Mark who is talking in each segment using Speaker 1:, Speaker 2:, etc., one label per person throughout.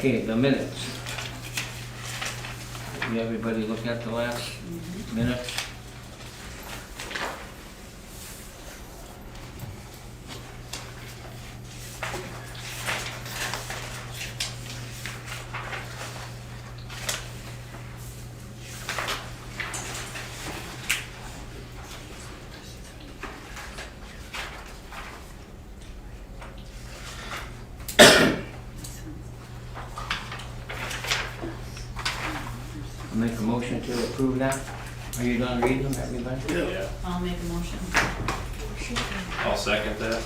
Speaker 1: Okay, the minutes. Did everybody look at the last minutes? I'll make a motion to approve that. Are you gonna read them, everybody?
Speaker 2: Yeah.
Speaker 3: I'll make a motion.
Speaker 2: I'll second that.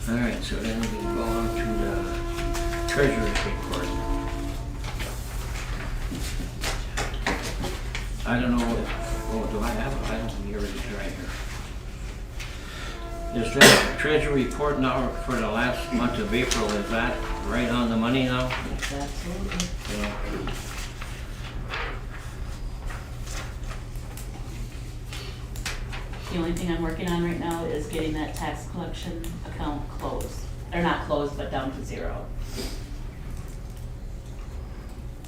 Speaker 1: All right, so then we go on to the treasurer's report. I don't know, oh, do I have it? I don't think it's right here. Is the treasurer report now for the last month of April, is that right on the money now?
Speaker 3: Absolutely.
Speaker 1: Yeah.
Speaker 3: The only thing I'm working on right now is getting that tax collection account closed. Or not closed, but down to zero.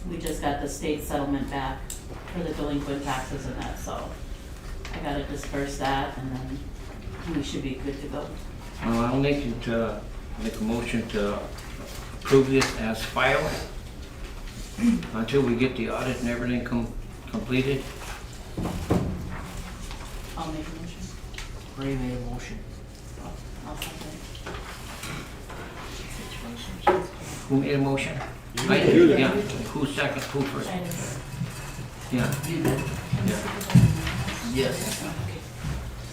Speaker 3: We just got the state settlement back for the delinquent taxes and that, so I gotta disperse that and then we should be good to go.
Speaker 1: Well, I'll make a motion to approve this as filed until we get the audit and everything completed.
Speaker 3: I'll make a motion.
Speaker 4: Ray made a motion.
Speaker 3: I'll second.
Speaker 1: Who made a motion?
Speaker 2: You
Speaker 1: I
Speaker 2: did.
Speaker 1: did, yeah. Who second, who first? Yeah,
Speaker 4: Yes.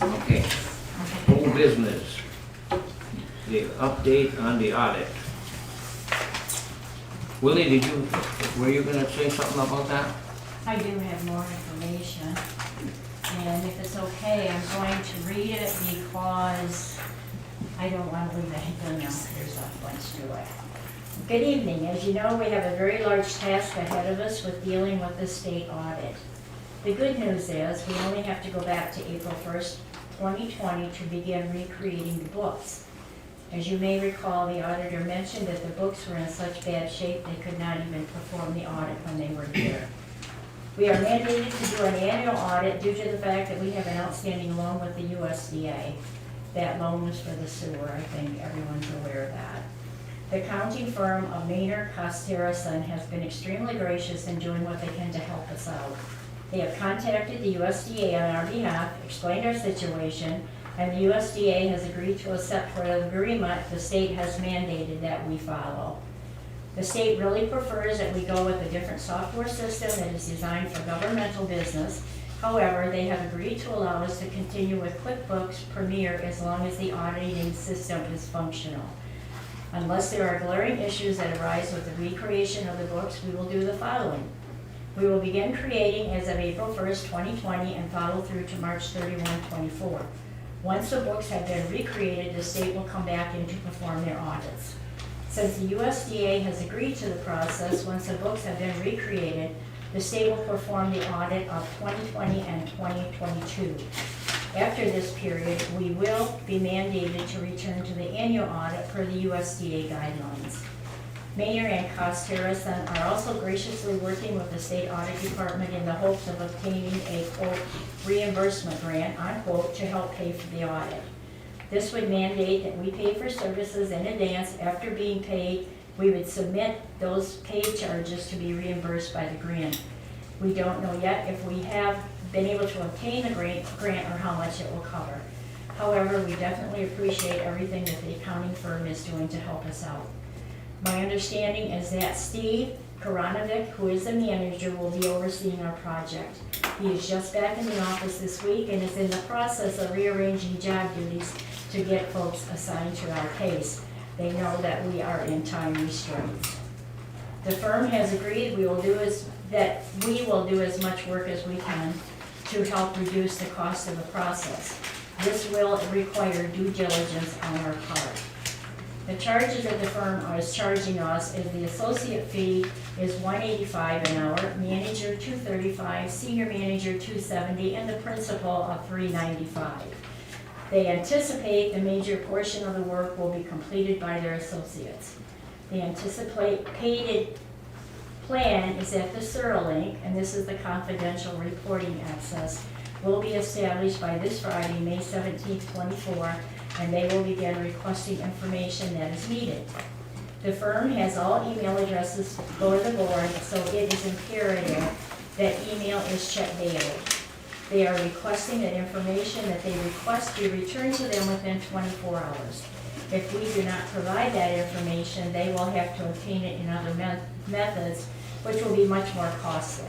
Speaker 1: okay. Whole business. The update on the audit. Willie, were you gonna say something about that?
Speaker 5: I do have more information, and if it's okay, I'm going to read it because I don't want to leave it done now. There's a bunch to it. Good evening. As you know, we have a very large task ahead of us with dealing with the state audit. The good news is we only have to go back to April 1st, 2020 to begin recreating the books. As you may recall, the auditor mentioned that the books were in such bad shape they could not even perform the audit when they were here. We are mandated to do an annual audit due to the fact that we have an outstanding loan with the USDA. That loan was for the sewer, I think everyone's aware of that. The accounting firm of Meyer, has been extremely gracious in doing what they can to help us out. They have contacted the USDA on our behalf, explained our situation, and the USDA has agreed to accept for the agreement the state has mandated that we follow. The state really prefers that we go with a different software system that is designed for governmental business. However, they have agreed to allow us to continue with QuickBooks Premier as long as the auditing system is functional. Unless there are glaring issues that arise with the recreation of the books, we will do the following. We will begin creating as of April 1st, 2020 and follow through to March 31, 24. Once the books have been recreated, the state will come back in to perform their audits. Since the USDA has agreed to the process, once the books have been recreated, the state will perform the audit of 2020 and 2022. After this period, we will be mandated to return to the annual audit per the USDA guidelines. Meyer and Costerison are also graciously working with the state audit department in the hopes of obtaining a quote reimbursement grant unquote to help pay for the audit. This would mandate that we pay for services in advance. After being paid, we would submit those paid charges to be reimbursed by the grant. We don't know yet if we have been able to obtain the grant or how much it will cover. However, we definitely appreciate everything that the accounting firm is doing to help us out. My understanding is that Steve Karanovic, who is the manager, will be overseeing our project. He is just back in the office this week and is in the process of rearranging job duties to get folks assigned to our case. They know that we are in time restraints. The firm has agreed we will do as much work as we can to help reduce the cost of the process. This will require due diligence on our part. The charges that the firm is charging us is the associate fee is $185 an hour, manager $235, senior manager $270, and the principal of $395. They anticipate the major portion of the work will be completed by their associates. The anticipated plan is that the Surlink, and this is the confidential reporting access, will be established by this Friday, May 17th, 24, and they will begin requesting information that is needed. The firm has all email addresses for the board, so it is imperative that email is checked daily. They are requesting that information that they request be returned to them within 24 hours. If we do not provide that information, they will have to obtain it in other methods, which will be much more costly.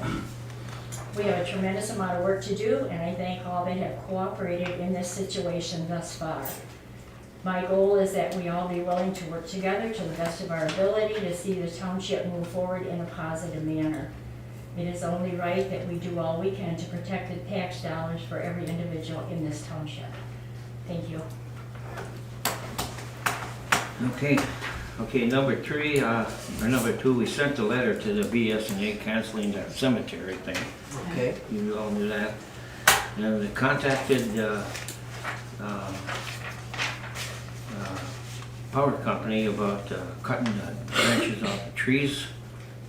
Speaker 5: We have a tremendous amount of work to do, and I thank all that have cooperated in this situation thus far. My goal is that we all be willing to work together to the best of our ability to see the township move forward in a positive manner. It is only right that we do all we can to protect the tax dollars for every individual in this township. Thank you.
Speaker 1: Okay, number 2, we sent a letter to the BS&A canceling the cemetery thing.
Speaker 4: Okay.
Speaker 1: You all knew that. And they contacted power company about cutting the branches off the trees,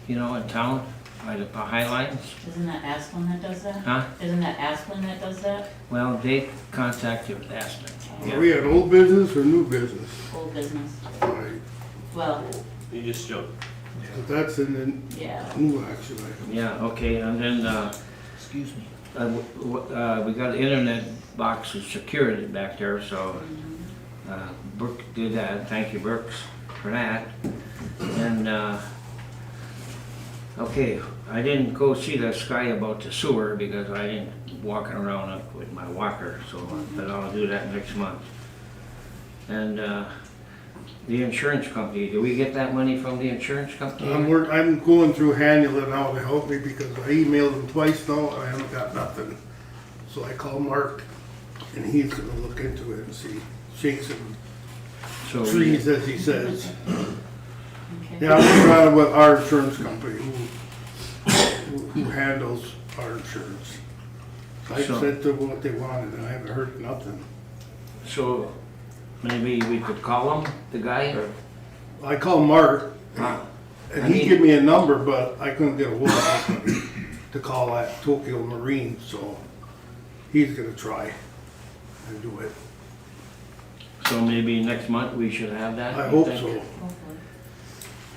Speaker 1: in town, by the high lines.
Speaker 3: Isn't that Asplin that does that?
Speaker 1: Huh?
Speaker 3: Isn't that Asplin that does that?
Speaker 1: Well, they contacted Aspen.
Speaker 6: Are we at old business or new business?
Speaker 3: Old business.
Speaker 6: Right,
Speaker 3: Well,
Speaker 2: You just joked.
Speaker 6: but that's in
Speaker 3: yeah.
Speaker 6: the new action item.
Speaker 1: Yeah, okay, and then
Speaker 4: Excuse me.
Speaker 1: we got an internet box of security back there, so Brooke did that. Thank you, Brooks, for that. And okay, I didn't go see that guy about the sewer because I didn't walking around up with my walker, so but I'll do that next month. And the insurance company, do we get that money from the insurance company?
Speaker 6: I'm going through Hannula now to help me because I emailed him twice now and I haven't got nothing. So I called Mark and he's gonna look into it and see, shake some
Speaker 1: So
Speaker 6: trees as he says.
Speaker 3: Okay.
Speaker 6: Yeah, I'm trying with our insurance company who handles our insurance. I
Speaker 1: So-
Speaker 6: said to them what they wanted and I haven't heard nothing.
Speaker 1: So maybe we could call him, the guy, or?
Speaker 6: I called Mark
Speaker 1: I
Speaker 6: and he
Speaker 1: mean-
Speaker 6: gave me a number, but I couldn't get a hold of him to call at Tokyo Marine, so he's gonna try and do it.
Speaker 1: So maybe next month we should have that?
Speaker 6: I
Speaker 1: you
Speaker 6: hope
Speaker 1: think?
Speaker 6: so.
Speaker 3: Hopefully.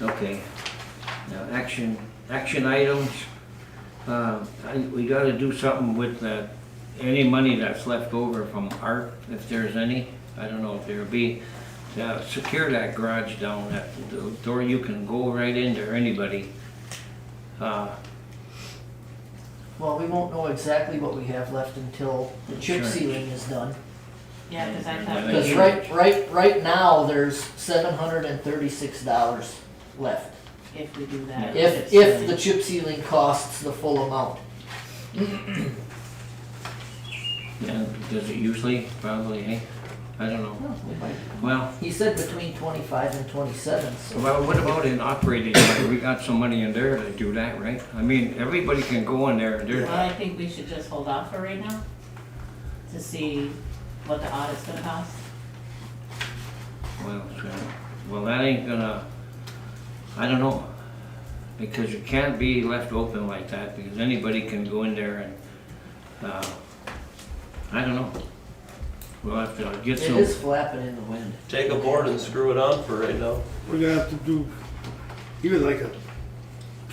Speaker 1: Okay. Now, action items. We gotta do something with that, any money that's left over from art, if there's any. I don't know if there'll be, secure that garage down, that the door you can go right in there, anybody.
Speaker 4: Well, we won't know exactly what we have left until the chip
Speaker 1: Sure.
Speaker 4: sealing is done.
Speaker 3: Yeah, because I
Speaker 1: Yeah,
Speaker 3: thought.
Speaker 4: Because right now, there's $736 left.
Speaker 3: If we do that.
Speaker 4: If the chip sealing costs the full amount.
Speaker 1: Yeah, does it usually, probably, eh? I don't know. Well,
Speaker 4: He said between 25 and 27, so.
Speaker 1: well, what about in operating money? We got some money in there to do that, right? I mean, everybody can go in there and do
Speaker 3: Well, I
Speaker 1: that.
Speaker 3: think we should just hold off for right now to see what the audit's gonna cost.
Speaker 1: Well, that ain't gonna, I don't know. Because it can't be left open like that, because anybody can go in there and, I don't know. We'll have to get
Speaker 4: It
Speaker 1: some.
Speaker 4: is flapping in the wind.
Speaker 2: Take a board and screw it on for right now.
Speaker 6: We're gonna have to do even like a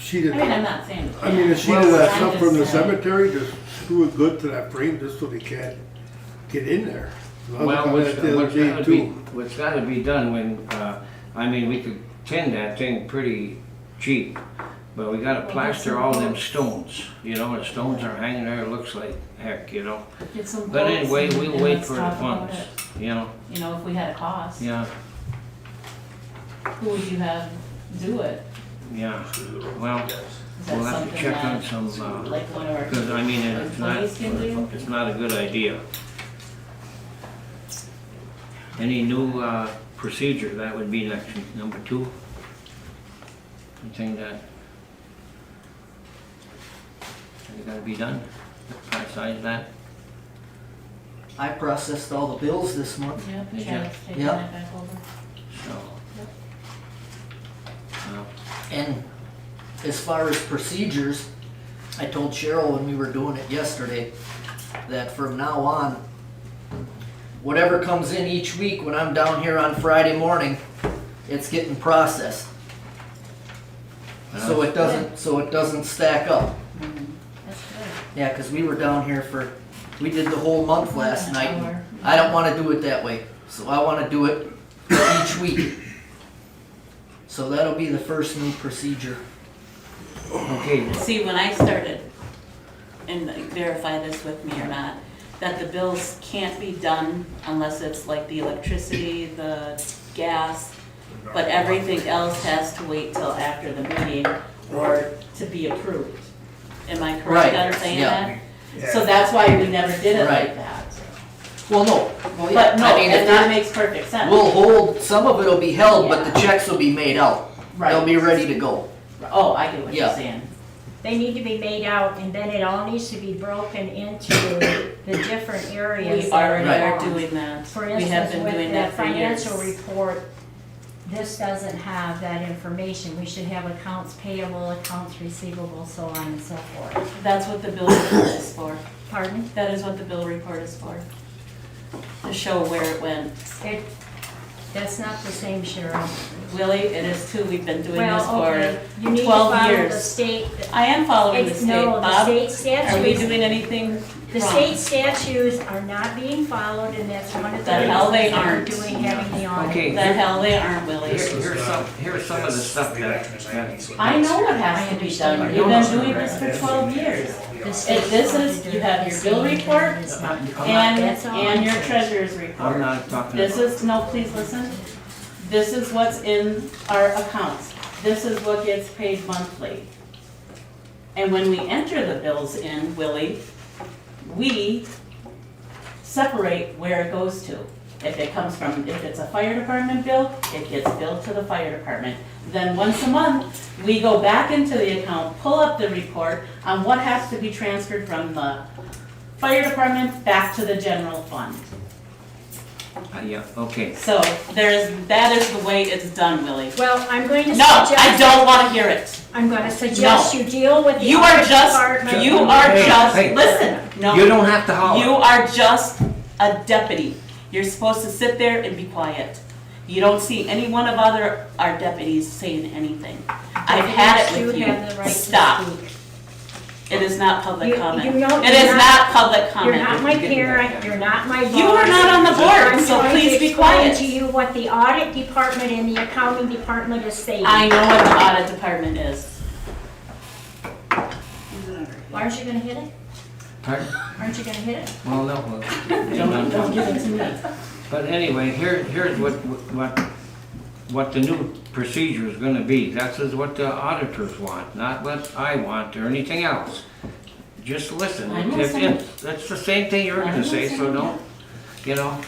Speaker 6: sheet of.
Speaker 3: I mean, I'm not saying. we
Speaker 6: I mean, a
Speaker 3: can't.
Speaker 6: sheet of that
Speaker 3: I'm
Speaker 6: stuff
Speaker 3: just
Speaker 6: from the
Speaker 3: saying.
Speaker 6: cemetery, just screw it good to that frame, just so they can't get in there. I was
Speaker 1: Well,
Speaker 6: looking at that the other day too.
Speaker 1: what's gotta be done when, I mean, we could tin that thing pretty cheap, but we gotta plaster all them stones, the stones are hanging there, it looks like heck,
Speaker 3: Get some
Speaker 1: But
Speaker 3: quotes
Speaker 1: anyway,
Speaker 3: and-
Speaker 1: we'll
Speaker 3: and
Speaker 1: wait
Speaker 3: let's
Speaker 1: for the
Speaker 3: talk about
Speaker 1: funds,
Speaker 3: it.
Speaker 1: yeah.
Speaker 3: If we had a cost,
Speaker 1: Yeah,
Speaker 3: who would you have do it?
Speaker 1: yeah, well,
Speaker 3: Is that
Speaker 1: we'll have to
Speaker 3: something
Speaker 1: check on
Speaker 3: that,
Speaker 1: some,
Speaker 3: like one of our
Speaker 1: because I mean, it's
Speaker 3: employees can do?
Speaker 1: not a good idea. Any new procedure, that would be next, number 2. Anything that gotta be done, besides that?
Speaker 4: I processed all the bills this month,
Speaker 3: Yep,
Speaker 1: Yeah.
Speaker 3: Chad's taking
Speaker 4: Yep.
Speaker 3: that back over.
Speaker 1: So. Well,
Speaker 4: and as far as procedures, I told Cheryl when we were doing it yesterday, that from now on, whatever comes in each week when I'm down here on Friday morning, it's getting processed. So it doesn't stack up.
Speaker 5: That's good.
Speaker 4: Yeah, 'cause we were down here we did the whole month last night. And I don't wanna do it that way, so I wanna do it each week. So that'll be the first new procedure.
Speaker 1: okay,
Speaker 3: See, when I started, and verify this with me or not, that the bills can't be done unless it's like the electricity, the gas, but everything else has to wait till after the meeting or to be approved. Am I correct on
Speaker 4: Right,
Speaker 3: saying
Speaker 4: yeah.
Speaker 3: that? So that's why we never did it
Speaker 4: Right.
Speaker 3: like that.
Speaker 4: Well, no, well, yeah,
Speaker 3: But no,
Speaker 4: I mean,
Speaker 3: and that makes perfect sense.
Speaker 4: we'll hold, some of it'll be held, but the checks will be made out. They'll
Speaker 3: Right.
Speaker 4: be ready to go.
Speaker 3: Oh, I get what you're
Speaker 4: Yeah.
Speaker 3: saying.
Speaker 5: They need to be made out, and then it all needs to be broken into the different areas.
Speaker 3: We
Speaker 5: that
Speaker 3: already are
Speaker 5: belong.
Speaker 3: doing that.
Speaker 5: For
Speaker 3: We have
Speaker 5: instance,
Speaker 3: been
Speaker 5: with
Speaker 3: doing
Speaker 5: the
Speaker 3: that for years.
Speaker 5: financial report, this doesn't have that information. We should have accounts payable, accounts receivable, so on and so forth.
Speaker 3: That's what the bill report is for.
Speaker 5: Pardon?
Speaker 3: That is what the bill report is for. To show where it went.
Speaker 5: That's not the same, Cheryl.
Speaker 3: Willie, it is too, we've been doing this
Speaker 5: Well, okay,
Speaker 3: for
Speaker 5: you need to
Speaker 3: 12
Speaker 5: follow the
Speaker 3: years.
Speaker 5: state.
Speaker 3: I am following the
Speaker 5: It's-
Speaker 3: state,
Speaker 5: no, the
Speaker 3: Bob.
Speaker 5: state
Speaker 3: Are we
Speaker 5: statutes-
Speaker 3: doing anything
Speaker 5: The
Speaker 3: wrong?
Speaker 5: state statutes are not being followed, and that's one of the
Speaker 3: The hell they
Speaker 5: reasons that we're
Speaker 3: aren't.
Speaker 5: doing, having the audit.
Speaker 1: okay.
Speaker 3: The hell they aren't, Willie.
Speaker 1: Here's some of the stuff that,
Speaker 3: I know what has to be done. We've been doing this for 12 years.
Speaker 5: The state
Speaker 3: If this
Speaker 5: wanted
Speaker 3: is,
Speaker 5: to
Speaker 3: you
Speaker 5: do
Speaker 3: have
Speaker 5: the
Speaker 3: your bill
Speaker 5: same
Speaker 3: report
Speaker 5: thing, it's not-
Speaker 3: and
Speaker 5: that's all
Speaker 3: your
Speaker 5: I'm saying.
Speaker 3: treasurer's
Speaker 1: I'm
Speaker 3: report.
Speaker 1: not talking
Speaker 3: This
Speaker 1: about.
Speaker 3: is, no, please listen. This is what's in our accounts. This is what gets paid monthly. And when we enter the bills in, Willie, we separate where it goes to. If it comes from, if it's a fire department bill, it gets billed to the fire department. Then once a month, we go back into the account, pull up the report on what has to be transferred from the fire department back to the general fund.
Speaker 1: Yeah, okay.
Speaker 3: So that is the way it's done, Willie.
Speaker 5: Well, I'm going to
Speaker 3: No, I
Speaker 5: suggest,
Speaker 3: don't wanna hear it.
Speaker 5: I'm gonna suggest
Speaker 3: No.
Speaker 5: you deal with the
Speaker 3: You are
Speaker 5: audit
Speaker 3: just,
Speaker 5: department.
Speaker 3: you are
Speaker 1: Hey,
Speaker 3: just,
Speaker 1: hey.
Speaker 3: listen, no.
Speaker 1: You don't have to holler.
Speaker 3: You are just a deputy. You're supposed to sit there and be quiet. You don't see any one of our deputies saying anything. I've had it with
Speaker 5: You have the
Speaker 3: you.
Speaker 5: right to
Speaker 3: Stop.
Speaker 5: speak.
Speaker 3: It is not public
Speaker 5: You
Speaker 3: comment.
Speaker 5: know-
Speaker 3: It
Speaker 5: you're
Speaker 3: is not public
Speaker 5: You're not
Speaker 3: comment.
Speaker 5: my parent, you're not my boss.
Speaker 3: You are not on the board, so please be
Speaker 5: I'm
Speaker 3: quiet.
Speaker 5: going to explain to you what the audit department and the accounting department is saying.
Speaker 3: I know what the audit department is.
Speaker 5: Aren't you gonna hit it?
Speaker 1: Pardon?
Speaker 5: Aren't you gonna hit it?
Speaker 1: Well, no,
Speaker 3: Don't give it to me.
Speaker 1: but anyway, here's what the new procedure is gonna be. That's is what the auditors want, not what I want or anything else. Just listen.
Speaker 3: I'm listening.
Speaker 1: That's the same thing you're gonna
Speaker 3: I'm
Speaker 1: say, so
Speaker 3: listening.
Speaker 1: don't, you know.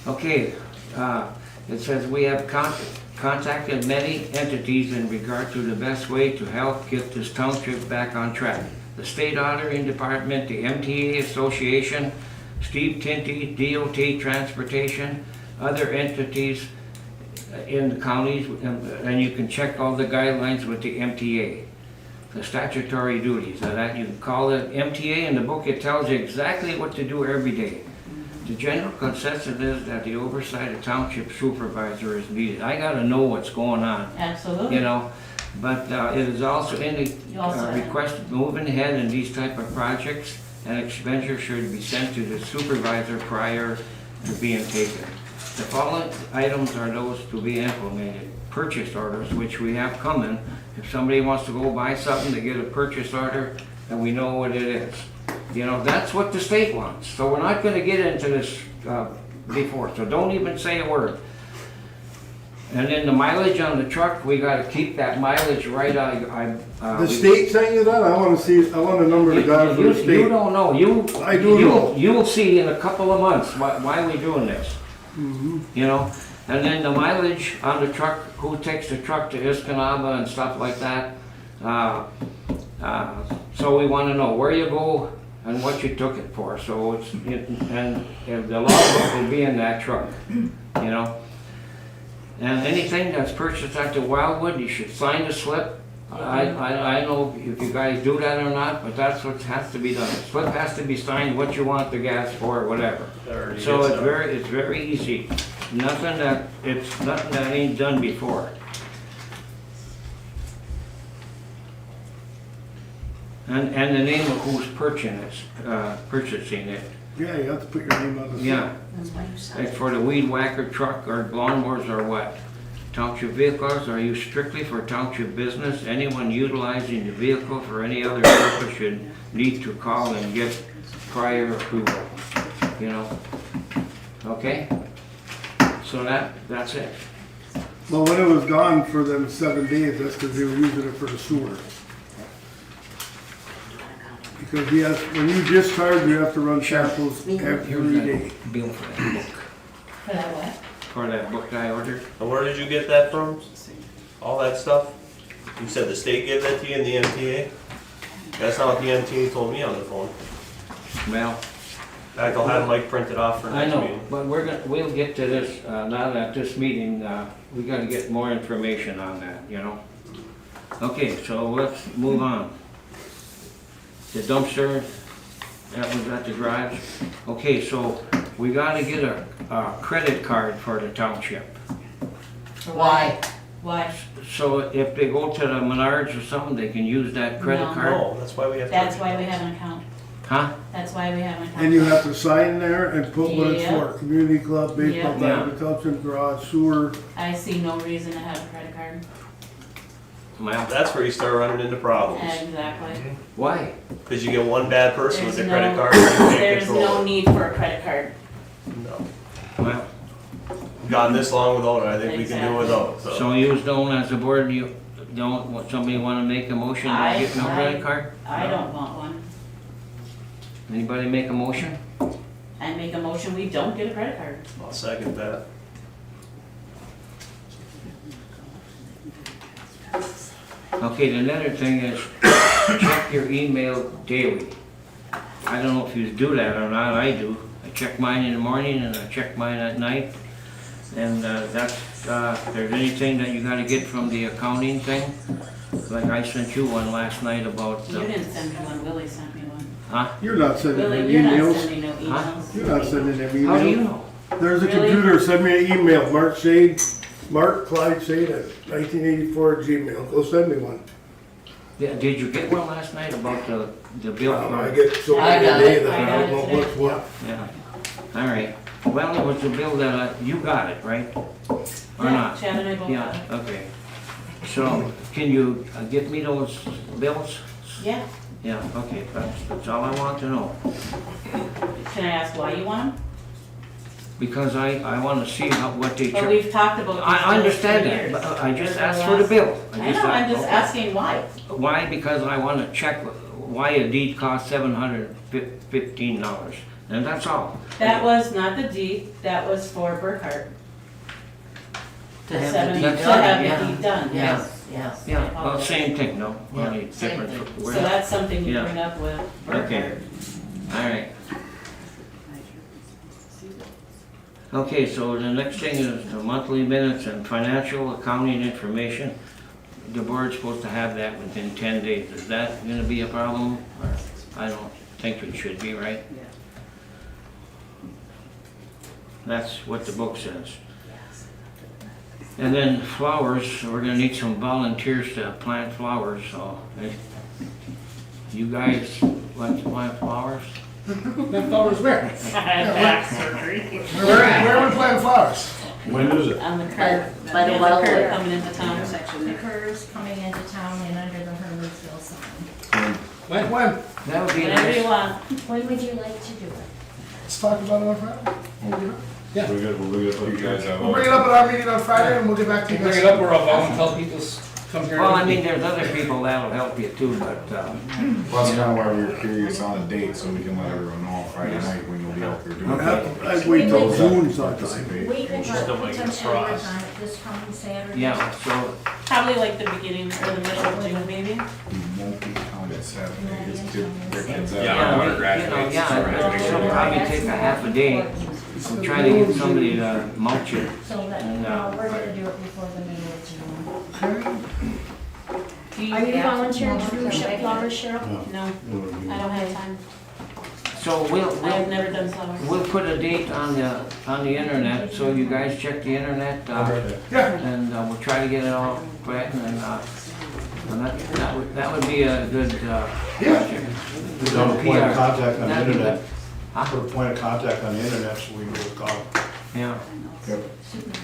Speaker 1: Okay, it says we have contacted many entities in regard to the best way to help get this township back on track. The State Auditing Department, the MTA Association, Steve Tinty, DOT Transportation, other entities in the counties, and you can check all the guidelines with the MTA, the statutory duties. Now that you can call it MTA in the book, it tells you exactly what to do every day. The general consensus is that the oversight of township supervisor is needed. I gotta know what's going on,
Speaker 3: Absolutely.
Speaker 1: you know, but it is also in
Speaker 3: You also
Speaker 1: the
Speaker 3: have-
Speaker 1: request moving ahead in these type of projects, and expenditure should be sent to the supervisor prior to being taken. The following items are those to be implemented. Purchase orders, which we have coming. If somebody wants to go buy something, to get a purchase order, and we know what it is. You know, that's what the state wants. So we're not gonna get into this before, so don't even say a word. And then the mileage on the truck, we gotta keep that mileage right on.
Speaker 6: The state sent you that? I want a number of guys from the
Speaker 1: You
Speaker 6: state.
Speaker 1: don't know,
Speaker 6: I do know.
Speaker 1: You'll see in a couple of months why we doing this. You know, and then the mileage on the truck, who takes the truck to Escanaba and stuff like that. So we wanna know where you go, and what you took it for, so and the logbook will be in that truck, you know? And anything that's purchased at the Wildwood, you should sign the slip. I know if you guys do that or not, but that's what has to be done. The slip has to be signed, what you want the gas for, or whatever.
Speaker 2: Already
Speaker 1: So
Speaker 2: gets
Speaker 1: it's very easy. Nothing that ain't done before. And the name of who's purchasing it.
Speaker 6: Yeah, you have to put your name on the.
Speaker 1: Yeah,
Speaker 5: That's why you signed.
Speaker 1: like for the weed whacker truck or lawnmowers or what? Township vehicles are used strictly for township business. Anyone utilizing the vehicle for any other purpose should need to call and get prior approval, you know? Okay? So that's it.
Speaker 6: Well, when it was gone for them 7 days, that's because they were using it for the sewer. Because when you discharge, you have to run samples every day.
Speaker 1: Bill for that book.
Speaker 5: For that what?
Speaker 1: For that book I ordered.
Speaker 2: And where did you get that from? All that stuff? You said the state gave that to you in the MTA? That's not what the MTA told me on the phone.
Speaker 1: Well,
Speaker 2: I'll have Mike print it off for
Speaker 1: I
Speaker 2: next
Speaker 1: know,
Speaker 2: meeting.
Speaker 1: but we'll get to this, now that this meeting, we gotta get more information on that, you know? Okay, so let's move on. The dumpster, that was at the garage. Okay, so we gotta get a credit card for the township.
Speaker 4: Why?
Speaker 3: Why?
Speaker 1: So if they go to the Menards or something, they can use that credit
Speaker 3: No.
Speaker 1: card?
Speaker 2: No, that's why we have to.
Speaker 3: That's why we have an account.
Speaker 1: Huh?
Speaker 3: That's why we have an account.
Speaker 6: And you have to sign there and put what it's
Speaker 3: Yeah.
Speaker 6: for. Community club, baseball,
Speaker 3: Yeah.
Speaker 6: diamond, township garage, sewer.
Speaker 3: I see no reason to have a credit card.
Speaker 1: Well,
Speaker 2: That's where you start running into problems.
Speaker 3: Exactly.
Speaker 1: why?
Speaker 2: Because you get one bad person with a
Speaker 3: There's
Speaker 2: credit
Speaker 3: no-
Speaker 2: card and you can't
Speaker 3: There's
Speaker 2: control
Speaker 3: no
Speaker 2: it.
Speaker 3: need for a credit card.
Speaker 2: No.
Speaker 1: Well,
Speaker 2: Gone this long without it, I think we can do
Speaker 3: Exactly.
Speaker 2: without, so.
Speaker 1: so you don't, as a board, you don't, somebody wanna make a motion to get no credit card?
Speaker 3: I don't want one.
Speaker 1: Anybody make a motion?
Speaker 3: I make a motion, we don't get a credit card.
Speaker 2: I'll second that.
Speaker 1: Okay, the other thing is, check your email daily. I don't know if you do that or not, I do. I check mine in the morning and I check mine at night. And that's, if there's anything that you gotta get from the accounting thing, like I sent you one last night about,
Speaker 3: You didn't send me one, Willie sent me one.
Speaker 1: huh?
Speaker 6: You're not sending them
Speaker 3: Willie, you're not
Speaker 6: emails.
Speaker 3: sending no
Speaker 1: Huh?
Speaker 3: emails.
Speaker 6: You're not sending them
Speaker 1: How do you
Speaker 6: emails.
Speaker 1: know?
Speaker 6: There's a
Speaker 3: Really?
Speaker 6: computer, send me an email, Mark Clyde Shade at 1984 Gmail. Go send me one.
Speaker 1: Yeah, did you get one last night about the bill?
Speaker 6: I get so
Speaker 4: I
Speaker 6: many a
Speaker 4: got
Speaker 6: day
Speaker 4: it.
Speaker 6: that
Speaker 3: I
Speaker 6: I
Speaker 3: got
Speaker 6: don't know
Speaker 3: it
Speaker 6: what's
Speaker 3: today.
Speaker 6: what.
Speaker 1: Yeah, all right. Well, it was the bill that you got it, right? Or
Speaker 3: Yeah,
Speaker 1: not?
Speaker 3: Chad and I both got
Speaker 1: Yeah,
Speaker 3: it.
Speaker 1: okay. So, can you get me those bills?
Speaker 3: Yeah,
Speaker 1: Yeah, okay, that's all I want to know.
Speaker 3: can I ask why you want them?
Speaker 1: Because I want to see what they
Speaker 3: But
Speaker 1: charge.
Speaker 3: we've talked about these
Speaker 1: I
Speaker 3: bills
Speaker 1: understand
Speaker 3: for
Speaker 1: that,
Speaker 3: years.
Speaker 1: but I just
Speaker 3: They're
Speaker 1: asked for the
Speaker 3: last-
Speaker 1: bill.
Speaker 3: I know, I'm just
Speaker 1: okay.
Speaker 3: asking why.
Speaker 1: Why? Because I want to check why a deed costs $715, and that's all.
Speaker 3: That was not the deed, that was for Burkhart.
Speaker 4: To have
Speaker 3: Seven-
Speaker 4: the deed
Speaker 3: To
Speaker 4: done,
Speaker 3: have
Speaker 4: yeah.
Speaker 3: the deed done,
Speaker 4: Yeah,
Speaker 3: yes,
Speaker 4: yeah.
Speaker 3: yes. I
Speaker 1: Yeah, well,
Speaker 3: apologize.
Speaker 1: same thing, no?
Speaker 4: Yeah,
Speaker 1: Only
Speaker 4: same
Speaker 1: different.
Speaker 4: thing.
Speaker 1: we're
Speaker 3: So
Speaker 1: not-
Speaker 3: that's something you
Speaker 1: Yeah.
Speaker 3: bring up with
Speaker 1: Okay.
Speaker 3: Burkhart.
Speaker 1: All right. Okay, so the next thing is the monthly minutes and financial accounting information. The board's supposed to have that within 10 days. Is that gonna be a problem? Or I don't think it should be, right? That's what the book says. And then flowers, we're gonna need some volunteers to plant flowers, so if you guys like to plant flowers?
Speaker 7: Plant flowers where?
Speaker 3: I had back surgery.
Speaker 7: Where are we planting flowers?
Speaker 2: When is it?
Speaker 3: On the curb.
Speaker 5: By the
Speaker 3: Yeah,
Speaker 5: well
Speaker 3: curb
Speaker 5: there.
Speaker 3: coming into town.
Speaker 5: The curves coming into town and under the Hermanville sign.
Speaker 7: When?
Speaker 1: That would be
Speaker 3: Whatever you
Speaker 1: nice.
Speaker 3: want.
Speaker 5: When would you like to do it?
Speaker 7: Let's talk about it on Friday.
Speaker 8: We're gonna put you guys out.
Speaker 7: We'll bring it up at our meeting on Friday and we'll get back to you
Speaker 9: Bring
Speaker 7: guys.
Speaker 9: it up, or I'll tell people's
Speaker 7: Come here.
Speaker 1: Well, I mean, there's other people that'll help you too, but,
Speaker 8: Well, that's kind of why we were curious on a date, so we can let everyone know on Friday night when you'll be out there doing it.
Speaker 6: I'd wait till June sometime.
Speaker 8: Participate.
Speaker 5: We could
Speaker 2: Still might get
Speaker 5: potentially work
Speaker 2: frost.
Speaker 5: on it this coming Saturday.
Speaker 1: yeah, so,
Speaker 3: Probably like the beginning or the middle of June, maybe.
Speaker 8: We won't be counted Saturday, just get their kids out.
Speaker 1: yeah,
Speaker 9: my daughter
Speaker 1: you know,
Speaker 9: graduates
Speaker 1: yeah, it'll probably take a half a day. Try to get somebody to mulch it.
Speaker 5: So that,
Speaker 1: And,
Speaker 5: no, we're gonna do it before the middle of June.
Speaker 3: Do
Speaker 5: Are you volunteering to do flowers, Cheryl?
Speaker 3: No, I don't have time.
Speaker 1: So
Speaker 3: I've never done flowers.
Speaker 1: we'll put a date on the internet, so you guys check the internet,
Speaker 7: Yeah.
Speaker 1: and we'll try to get it all correct, and that would be a good project.
Speaker 10: Put down a point of contact on the
Speaker 1: That'd be
Speaker 10: internet.
Speaker 1: good. Huh?
Speaker 10: Put a point of contact on the internet so we can go call.
Speaker 1: Yeah.
Speaker 8: Yep.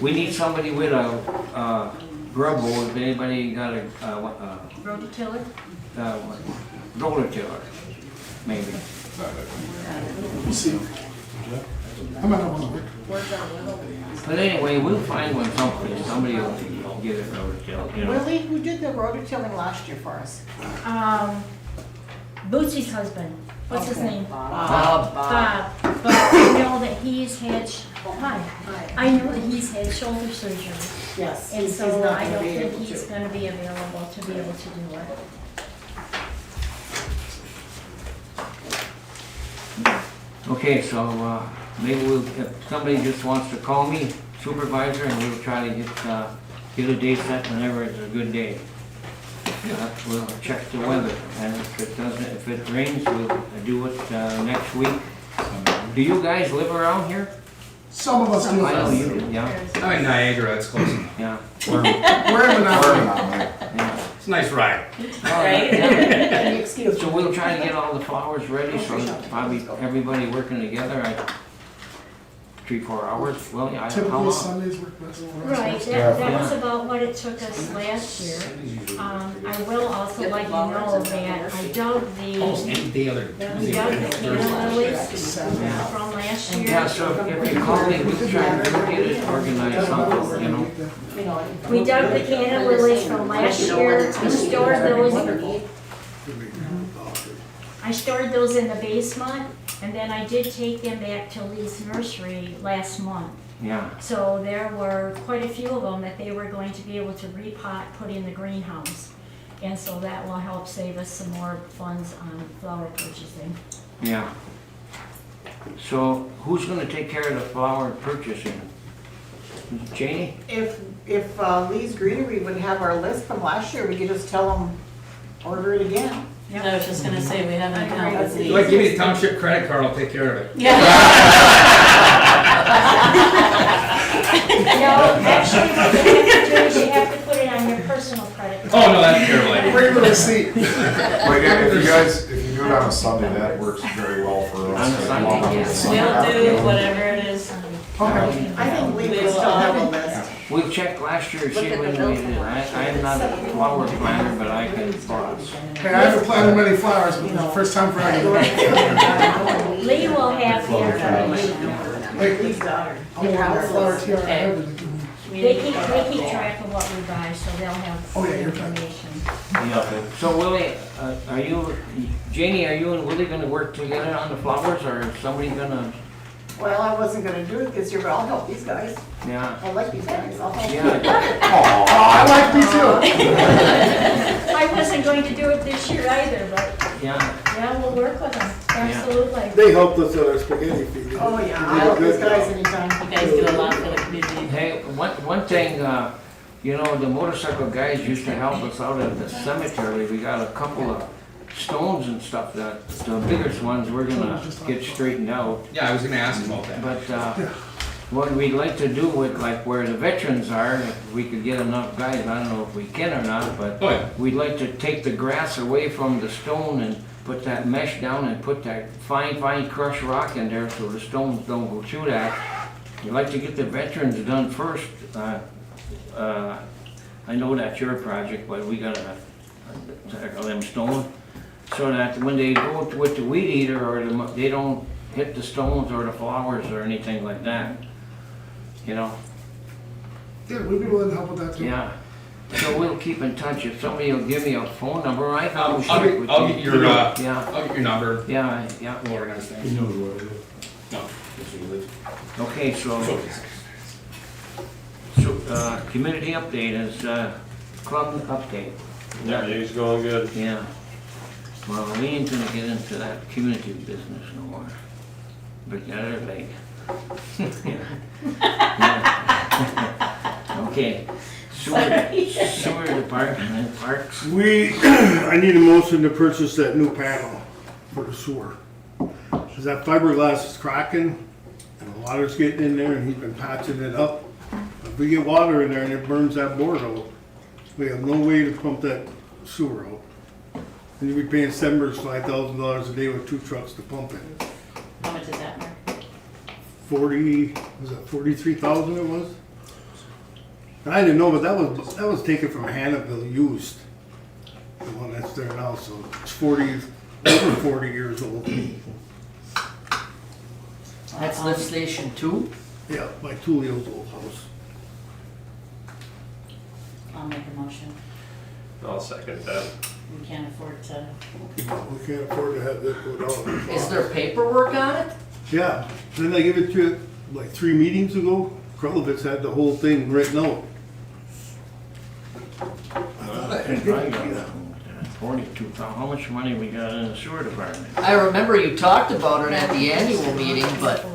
Speaker 1: We need somebody with a grub hoe, if anybody got a
Speaker 5: Rototiller?
Speaker 1: roller tiller, maybe.
Speaker 7: We'll see. I might not want to work.
Speaker 1: But anyway, we'll find one someplace, somebody will get it roller tiller, you know.
Speaker 11: Willie, who did the rototilling last year for us?
Speaker 5: Bootsy's husband, what's his
Speaker 11: Okay.
Speaker 5: name?
Speaker 1: Bob.
Speaker 5: Bob, but I know that he's had, I know that he's had shoulder surgery.
Speaker 11: Yes.
Speaker 5: And
Speaker 11: he's
Speaker 5: so
Speaker 11: not
Speaker 5: I
Speaker 11: gonna
Speaker 5: don't
Speaker 11: be
Speaker 5: think
Speaker 11: able
Speaker 5: he's
Speaker 11: to.
Speaker 5: gonna be available to be able to do it.
Speaker 1: Okay, so maybe if somebody just wants to call me supervisor, and we'll try to get a date set whenever it's a good day. We'll check the weather, and if it rains, we'll do it next week. Do you guys live around here?
Speaker 7: Some of us do.
Speaker 1: I know you do, yeah,
Speaker 9: I'm in Niagara, it's close enough.
Speaker 1: yeah,
Speaker 7: Wherever
Speaker 8: Working
Speaker 7: now.
Speaker 8: on it.
Speaker 1: yeah.
Speaker 9: It's a nice ride.
Speaker 3: Right?
Speaker 11: Can you excuse
Speaker 1: So
Speaker 11: me?
Speaker 1: we'll try to get all the flowers ready, so probably everybody working together at 3-4 hours, well, yeah, how
Speaker 7: Typically
Speaker 1: long?
Speaker 7: Sundays work best.
Speaker 5: Right, that was about what it took us last year. I will also let you know that I dug
Speaker 9: The other.
Speaker 5: we dug the canna lilies from last
Speaker 1: Yeah,
Speaker 5: year.
Speaker 1: so if you call me, we'll try to get it organized something, you know.
Speaker 11: You know,
Speaker 5: We dug the canna lilies from last year, I stored those in the basement, and then I did take them back to Lee's nursery last month.
Speaker 1: Yeah,
Speaker 5: So there were quite a few of them that they were going to be able to repot, put in the greenhouse. And so that will help save us some more funds on flower purchasing.
Speaker 1: yeah. So who's gonna take care of the flower purchasing? Janie?
Speaker 11: if Lee's Greenery would have our list from last year, we could just tell them, order it again.
Speaker 3: I was just gonna say, we have an account with
Speaker 9: You like, give me
Speaker 3: these.
Speaker 9: the township credit card, I'll take care of it.
Speaker 3: Yeah.
Speaker 5: No, actually, what you have to do is you have to put it on your personal credit card.
Speaker 9: Oh, no, that's a terrible idea.
Speaker 7: Bring the receipt.
Speaker 8: But yeah, if you do it on a Sunday, that works very well for us.
Speaker 1: On a Sunday, yes.
Speaker 3: We'll do whatever it is.
Speaker 7: Okay.
Speaker 11: I think Lee would still have a list.
Speaker 1: We'll check last year, see
Speaker 11: Look at
Speaker 1: when
Speaker 11: the
Speaker 1: we
Speaker 11: bills.
Speaker 1: did. I am not a flower planner, but I can boss.
Speaker 7: Hey, I haven't planted many flowers, but it's the first time for anything.
Speaker 5: Lee will have the information.
Speaker 7: Hey,
Speaker 11: Lee's daughter.
Speaker 7: I'm gonna have flowers here. I have it.
Speaker 5: They keep track of what we buy, so they'll have
Speaker 7: Oh, yeah,
Speaker 5: the
Speaker 7: you're fine.
Speaker 5: information.
Speaker 1: Yeah. So Willie, are you, Janie, are you and Willie gonna work together on the flowers, or is somebody gonna,
Speaker 11: Well, I wasn't gonna do it this year, but I'll help these guys.
Speaker 1: yeah?
Speaker 11: I like these guys, I'll help.
Speaker 1: Yeah,
Speaker 7: Oh, I like me too.
Speaker 5: I wasn't going to do it this year either, but
Speaker 1: yeah.
Speaker 5: yeah, we'll work with them, absolutely.
Speaker 6: They helped us at our spaghetti feed.
Speaker 11: Oh, yeah, I'll help these guys anytime.
Speaker 3: You guys do a lot for the community.
Speaker 1: Hey, one thing, you know, the motorcycle guys used to help us out at the cemetery. We got a couple of stones and stuff that, the biggest ones, we're gonna get straightened out.
Speaker 9: Yeah, I was gonna ask about that.
Speaker 1: But, what we'd like to do with, like, where the veterans are, if we could get enough guys, I don't know if we can or not, but
Speaker 9: Oh, yeah.
Speaker 1: we'd like to take the grass away from the stone and put that mesh down and put that fine crushed rock in there so the stones don't go through that. We'd like to get the veterans done first. I know that's your project, but we gotta tackle them stone, so that when they go with the weed eater, or they don't hit the stones or the flowers or anything like that. You know,
Speaker 7: Yeah, we'd be willing to help with that too.
Speaker 1: yeah. So we'll keep in touch. If somebody will give me a phone number, I can
Speaker 9: I'll
Speaker 1: share it with
Speaker 9: I'll
Speaker 1: you.
Speaker 9: get your,
Speaker 1: Yeah,
Speaker 9: I'll get your number.
Speaker 1: yeah, yeah.
Speaker 9: We'll organize
Speaker 10: He
Speaker 9: things.
Speaker 10: knows what it is.
Speaker 9: No, that's where you live.
Speaker 1: Okay, so, community update is, club update.
Speaker 2: Everything's going good.
Speaker 1: Yeah. Well, we ain't gonna get into that community business no more. But the other leg. Yeah. Okay. Sewer department and parks.
Speaker 6: I need a motion to purchase that new panel for the sewer. Cause that fiberglass is cracking and the water's getting in there and he's been patching it up. If we get water in there and it burns that board out, we have no way to pump that sewer out. And you'll be paying $5,000 a day with 2 trucks to pump it.
Speaker 3: How much is that, Mark?
Speaker 6: 43,000 it was? I didn't know, but that was taken from Hannahville used. The one that's there now, so it's over 40 years old.
Speaker 4: That's lift station 2?
Speaker 6: Yeah, by Tulio's old house.
Speaker 3: I'll make a motion.
Speaker 2: I'll second that.
Speaker 3: We can't afford to,
Speaker 6: We can't afford to have this go down.
Speaker 4: Is there paperwork on it?
Speaker 6: Yeah, didn't I give it to you like 3 meetings ago? Krlovitz had the whole thing written out. I thought I had given it to you.
Speaker 1: 42,000. How much money we got in the sewer department?
Speaker 4: I remember you talked about it at the annual meeting, but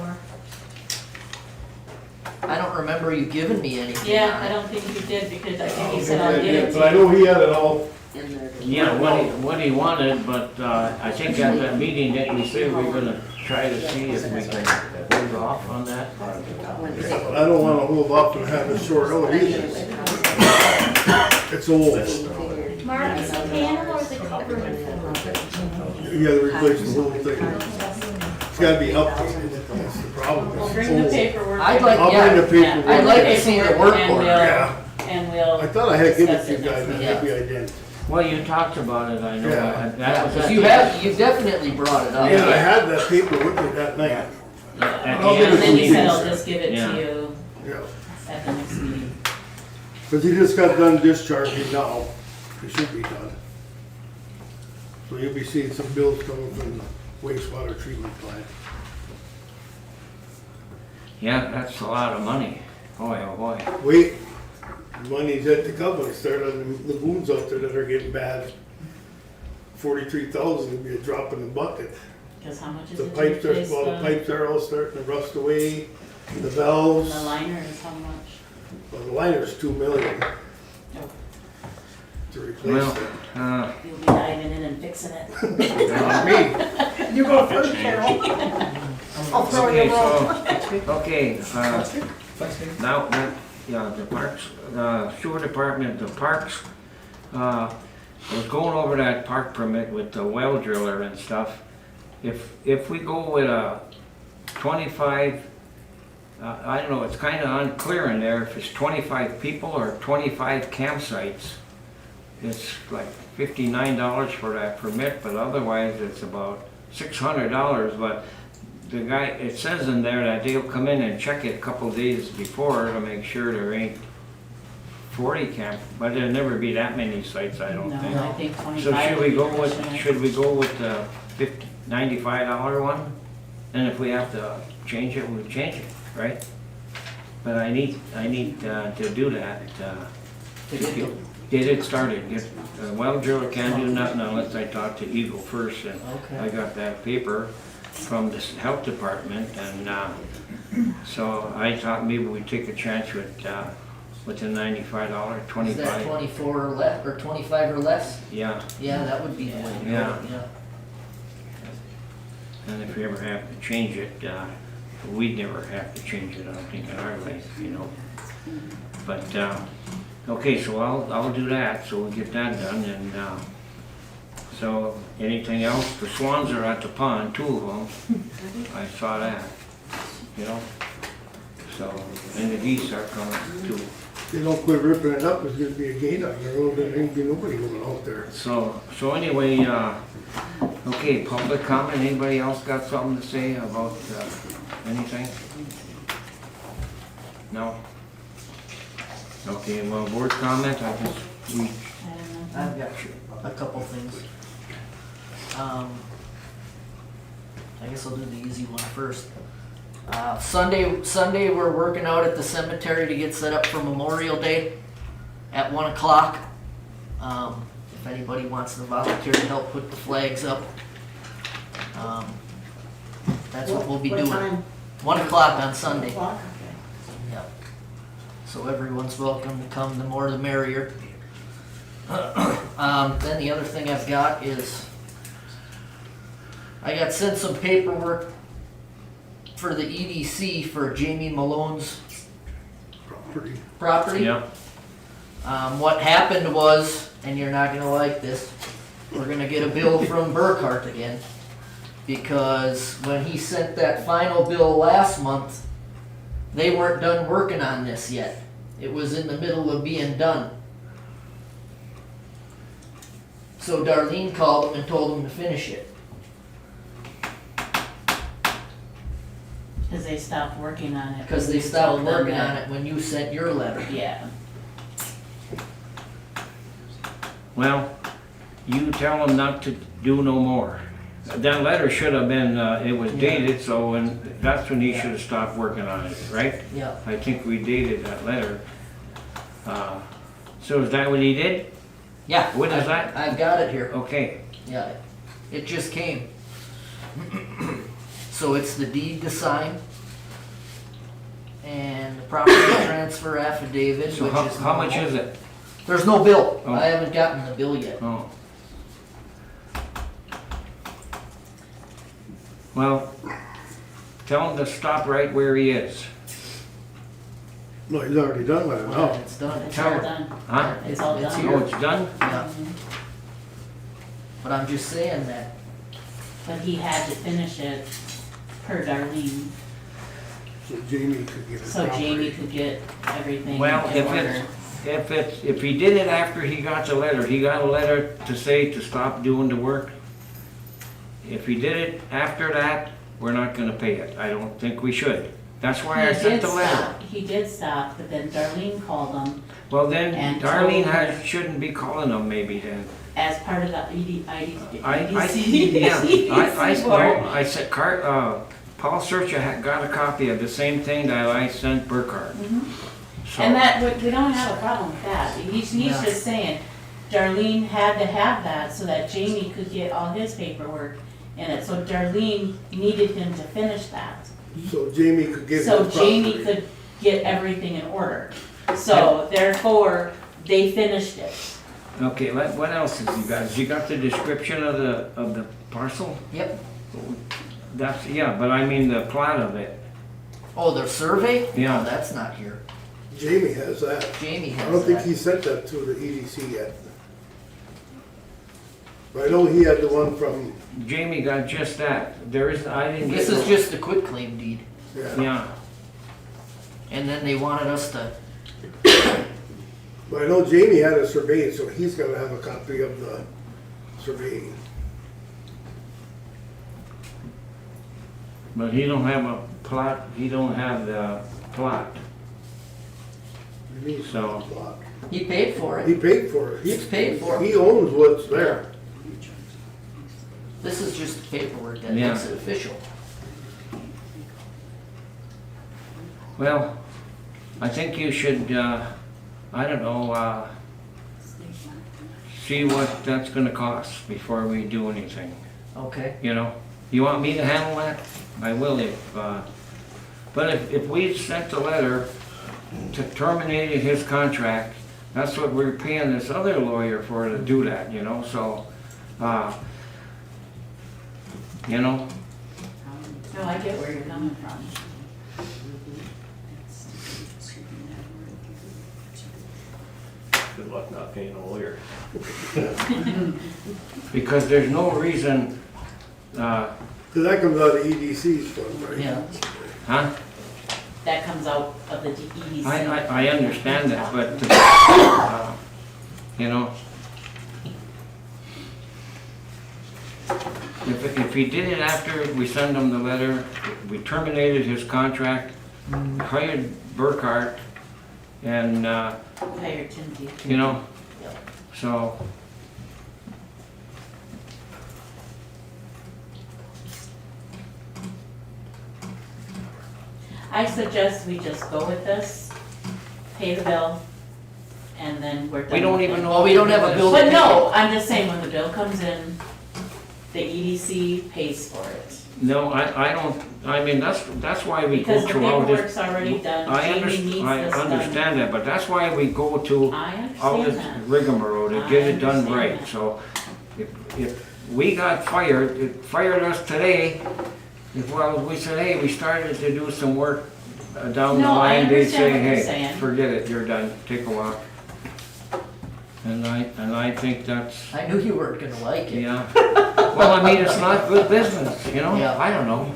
Speaker 4: I don't remember you giving me anything
Speaker 3: yeah,
Speaker 4: on
Speaker 3: I
Speaker 4: it.
Speaker 3: don't think you did because I think he said I'll get it
Speaker 6: But I
Speaker 3: to you.
Speaker 6: know he had it all.
Speaker 1: Yeah, what he wanted, but I think at that meeting that we said we're gonna try to see if we can hold off on that.
Speaker 6: I don't wanna hold off and have it short out either. It's old.
Speaker 5: Mark, is the panel or the cover?
Speaker 6: You gotta replace the whole thing. It's gotta be updated, that's the problem.
Speaker 3: We'll
Speaker 6: It's
Speaker 3: bring the
Speaker 6: old.
Speaker 3: paperwork.
Speaker 4: I'd
Speaker 3: in.
Speaker 4: like-
Speaker 6: I'll
Speaker 4: yeah,
Speaker 6: bring the paperwork.
Speaker 4: I'd like to see the work
Speaker 3: And
Speaker 4: order.
Speaker 3: we'll-
Speaker 6: Yeah,
Speaker 3: And we'll.
Speaker 6: I thought I had given it
Speaker 3: discuss
Speaker 6: to you guys, but
Speaker 3: next
Speaker 6: maybe I didn't.
Speaker 1: Well, you talked about it, I know.
Speaker 6: Yeah.
Speaker 1: That was
Speaker 4: Because
Speaker 1: at
Speaker 4: you
Speaker 1: the-
Speaker 4: have, you definitely brought it up.
Speaker 6: Yeah, I had that paper with me that night.
Speaker 1: at the
Speaker 6: I'll
Speaker 1: end
Speaker 6: give
Speaker 3: And
Speaker 6: it
Speaker 1: of
Speaker 3: then
Speaker 1: the
Speaker 3: he said
Speaker 1: meeting.
Speaker 3: I'll just give it
Speaker 1: Yeah.
Speaker 3: to you
Speaker 6: Yeah,
Speaker 3: at the next meeting.
Speaker 6: cause he just got done discharging now. He should be done. So you'll be seeing some bills coming from the wastewater treatment plant.
Speaker 1: Yeah, that's a lot of money. Boy, oh boy.
Speaker 6: Wait, money's at the company, start on the lagoons out there that are getting bad. 43,000 would be a drop in the bucket.
Speaker 3: Because how much is
Speaker 6: The
Speaker 3: it to
Speaker 6: pipes are,
Speaker 3: replace
Speaker 6: well, the pipes are all starting to rust away, the valves,
Speaker 3: the liner is how much?
Speaker 6: well, the liner's 2 million
Speaker 3: Oh,
Speaker 6: to replace
Speaker 1: Well,
Speaker 6: it.
Speaker 3: You'll be diving in and fixing it.
Speaker 6: Not me.
Speaker 11: You go first, Carol. I'll throw you a rope.
Speaker 1: okay, now, yeah, the parks, sewer department, the parks, I was going over that park permit with the well driller and stuff. If we go with a 25, I don't know, it's kinda unclear in there if it's 25 people or 25 campsites. It's like $59 for that permit, but otherwise it's about $600, but the guy, it says in there that they'll come in and check it a couple days before to make sure there ain't 40 camp, but there'll never be that many sites, I don't
Speaker 3: No,
Speaker 1: think.
Speaker 3: I think 25.
Speaker 1: So should we
Speaker 3: would be
Speaker 1: go with,
Speaker 3: pushing it.
Speaker 1: should we go with the $95 one? And if we have to change it, we'll change it, right? But I need to do that, get it started, well driller can't do nothing unless I talk to Eagle first, and
Speaker 4: Okay.
Speaker 1: I got that paper from the health department, and, so I thought maybe we'd take a chance with the $95,
Speaker 4: Is
Speaker 1: 25.
Speaker 4: that 24 or less, or 25 or less?
Speaker 1: Yeah,
Speaker 4: Yeah, that would be the way to go,
Speaker 1: Yeah.
Speaker 4: yeah.
Speaker 1: and if we ever have to change it, we'd never have to change it, I don't think, in our life, you know. But, okay, so I'll do that, so we'll get that done, and, so, anything else? The swans are at the pond, 2 of them. I saw that, you know? So, and the geese are coming too.
Speaker 6: They don't quit ripping it up, there's gonna be a gate on the road, there ain't be nobody going out there.
Speaker 1: So anyway, okay, public comment, anybody else got something to say about, anything? No? Okay, well, board comment, I guess we,
Speaker 4: I've got a couple things. I guess I'll do the easy one first. Sunday we're working out at the cemetery to get set up for Memorial Day at 1 o'clock. If anybody wants to volunteer to help put the flags up, that's what we'll be
Speaker 11: What
Speaker 4: doing.
Speaker 11: time?
Speaker 4: 1 o'clock on Sunday.
Speaker 11: O'clock? Okay.
Speaker 4: Yep. So everyone's welcome to come, the more the merrier. Then the other thing I've got is, I got sent some paperwork for the EDC for Jamie Malone's
Speaker 6: Pretty.
Speaker 4: property.
Speaker 1: yeah,
Speaker 4: What happened was, and you're not gonna like this, we're gonna get a bill from Burkhart again. Because when he sent that final bill last month, they weren't done working on this yet. It was in the middle of being done. So Darlene called him and told him to finish it.
Speaker 3: Cause they stopped working on it.
Speaker 4: Because they
Speaker 3: You
Speaker 4: stopped
Speaker 3: told them
Speaker 4: working on
Speaker 3: that-
Speaker 4: it when you sent your letter.
Speaker 3: Yeah,
Speaker 1: well, you tell them not to do no more. That letter should have been, it was dated, so when, that's when he should have stopped working on it, right?
Speaker 4: Yeah.
Speaker 1: I think we dated that letter. So is that what he did?
Speaker 4: Yeah.
Speaker 1: What is that?
Speaker 4: I've got it here.
Speaker 1: Okay,
Speaker 4: Yeah, it just came. So it's the deed to sign and the property transfer affidavit,
Speaker 1: so
Speaker 4: which is
Speaker 1: how much
Speaker 4: normal.
Speaker 1: is it?
Speaker 4: There's no bill.
Speaker 1: Oh.
Speaker 4: I haven't gotten the bill yet.
Speaker 1: Oh. Well, tell him to stop right where he is.
Speaker 6: No, he's already done with it,
Speaker 4: Well,
Speaker 6: no.
Speaker 4: it's done.
Speaker 3: it's
Speaker 1: Tell
Speaker 3: all
Speaker 1: her.
Speaker 3: done.
Speaker 1: Huh?
Speaker 3: It's all
Speaker 4: It's
Speaker 3: done.
Speaker 4: here.
Speaker 1: Oh, it's done?
Speaker 4: Yeah. But I'm just saying that,
Speaker 3: But he had to finish it per Darlene,
Speaker 6: So Jamie could get his
Speaker 3: so
Speaker 6: property.
Speaker 3: Jamie could get everything
Speaker 1: Well,
Speaker 3: in order.
Speaker 1: if he did it after he got the letter, he got a letter to say to stop doing the work. If he did it after that, we're not gonna pay it. I don't think we should. That's why I
Speaker 3: He
Speaker 1: sent
Speaker 3: did
Speaker 1: the letter.
Speaker 3: stop, he did stop, but then Darlene called him
Speaker 1: Well, then
Speaker 3: And
Speaker 1: Darlene
Speaker 3: told her-
Speaker 1: shouldn't be calling them maybe then.
Speaker 3: as part of the EDC
Speaker 1: I said, Paul Searcher got a copy of the same thing that I sent Burkhart. So,
Speaker 3: And that, we don't have a problem with that, he's
Speaker 4: Yeah.
Speaker 3: just saying, Darlene had to have that so that Jamie could get all his paperwork in it, so Darlene needed him to finish that.
Speaker 6: So Jamie could get his
Speaker 3: So
Speaker 6: property.
Speaker 3: Jamie could get everything in order, so therefore, they finished it.
Speaker 1: okay, what else has you got? Has you got the description of the parcel?
Speaker 4: yep.
Speaker 1: That's, yeah, but I mean the plot of it.
Speaker 4: Oh, the survey?
Speaker 1: Yeah.
Speaker 4: No, that's not here.
Speaker 6: Jamie has that.
Speaker 4: Jamie
Speaker 6: I
Speaker 4: has
Speaker 6: don't think
Speaker 4: that.
Speaker 6: he sent that to the EDC yet. But I know he had the one from,
Speaker 1: Jamie got just that. There is, I didn't get.
Speaker 4: This is just the quitclaim deed.
Speaker 6: yeah.
Speaker 1: Yeah,
Speaker 4: And then they wanted us to,
Speaker 6: But I know Jamie had a survey, so he's gotta have a copy of the surveying.
Speaker 1: but he don't have a plot, he don't have the plot.
Speaker 6: He needs
Speaker 1: So-
Speaker 6: a lot.
Speaker 4: he paid for
Speaker 6: He
Speaker 4: it.
Speaker 6: paid for it.
Speaker 4: He's paid for it.
Speaker 6: He owns what's there.
Speaker 4: This is just the paperwork that
Speaker 1: Yeah.
Speaker 4: makes it official.
Speaker 1: Well, I think you should, I don't know, see what that's gonna cost before we do anything,
Speaker 4: Okay.
Speaker 1: you know? You want me to handle that? I will but if we sent a letter to terminating his contract, that's what we're paying this other lawyer for to do that, you know, so, you know,
Speaker 3: No, I get where you're coming from.
Speaker 2: Good luck not paying a lawyer.
Speaker 1: because there's no reason,
Speaker 6: Cause that comes out of EDC's fund, right?
Speaker 4: Yeah.
Speaker 1: huh?
Speaker 3: That comes out of the EDC.
Speaker 1: I understand that, but, you know, if he did it after we send him the letter, we terminated his contract, hired Burkhart, and,
Speaker 3: Hired Cindy.
Speaker 1: you know, so.
Speaker 3: I suggest we just go with this, pay the bill, and then we're done.
Speaker 1: We don't
Speaker 3: with
Speaker 1: even
Speaker 3: it.
Speaker 1: know.
Speaker 4: Well, we don't have a bill.
Speaker 3: But no, I'm just saying when the bill comes in, the EDC pays for it.
Speaker 1: No, I don't, I mean, that's why we go
Speaker 3: Because the
Speaker 1: through all this.
Speaker 3: paperwork's already done,
Speaker 1: I
Speaker 3: Jamie needs this done.
Speaker 1: understand that, but that's why we go to
Speaker 3: I
Speaker 1: all
Speaker 3: understand
Speaker 1: this
Speaker 3: that.
Speaker 1: rigmarole to get it done
Speaker 3: understand
Speaker 1: right.
Speaker 3: that.
Speaker 1: So if we got fired, it fired us today, if, well, we said, hey, we started to do some work down the
Speaker 3: No, I
Speaker 1: line, they'd
Speaker 3: understand
Speaker 1: say,
Speaker 3: what you're
Speaker 1: hey,
Speaker 3: saying.
Speaker 1: forget it, you're done, take a walk. And I think that's,
Speaker 4: I knew you weren't gonna like it.
Speaker 1: yeah. Well, I mean, it's not good business, you know?
Speaker 4: Yeah.
Speaker 1: I don't know.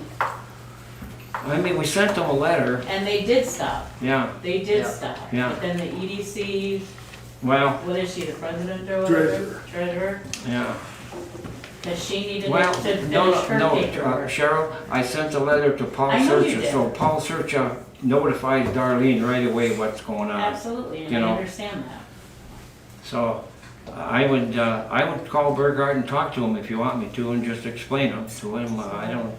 Speaker 1: I mean, we sent them a letter,
Speaker 3: And they did stop,
Speaker 1: yeah,
Speaker 3: they did
Speaker 4: Yeah.
Speaker 3: stop.
Speaker 1: Yeah.
Speaker 3: But then the EDC,
Speaker 1: well,
Speaker 3: what is she, the president or whatever?
Speaker 6: Treasurer.
Speaker 3: Treasurer,
Speaker 1: yeah.
Speaker 3: because she needed
Speaker 1: Well,
Speaker 3: to finish
Speaker 1: no,
Speaker 3: her
Speaker 1: no,
Speaker 3: paperwork.
Speaker 1: Cheryl, I sent a letter to Paul
Speaker 3: I know you
Speaker 1: Searcher,
Speaker 3: did.
Speaker 1: so Paul Searcher notifies Darlene right away what's going on.
Speaker 3: Absolutely, and
Speaker 1: you
Speaker 3: I
Speaker 1: know.
Speaker 3: understand that.
Speaker 1: So, I would call Burghardt and talk to him if you want me to, and just explain them to him, I don't.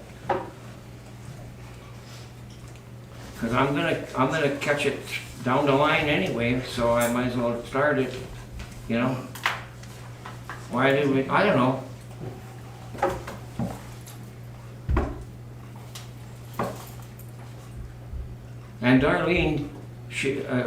Speaker 1: Cause I'm gonna catch it down the line anyway, so I might as well start it, you know? Why did we, I don't know. And Darlene,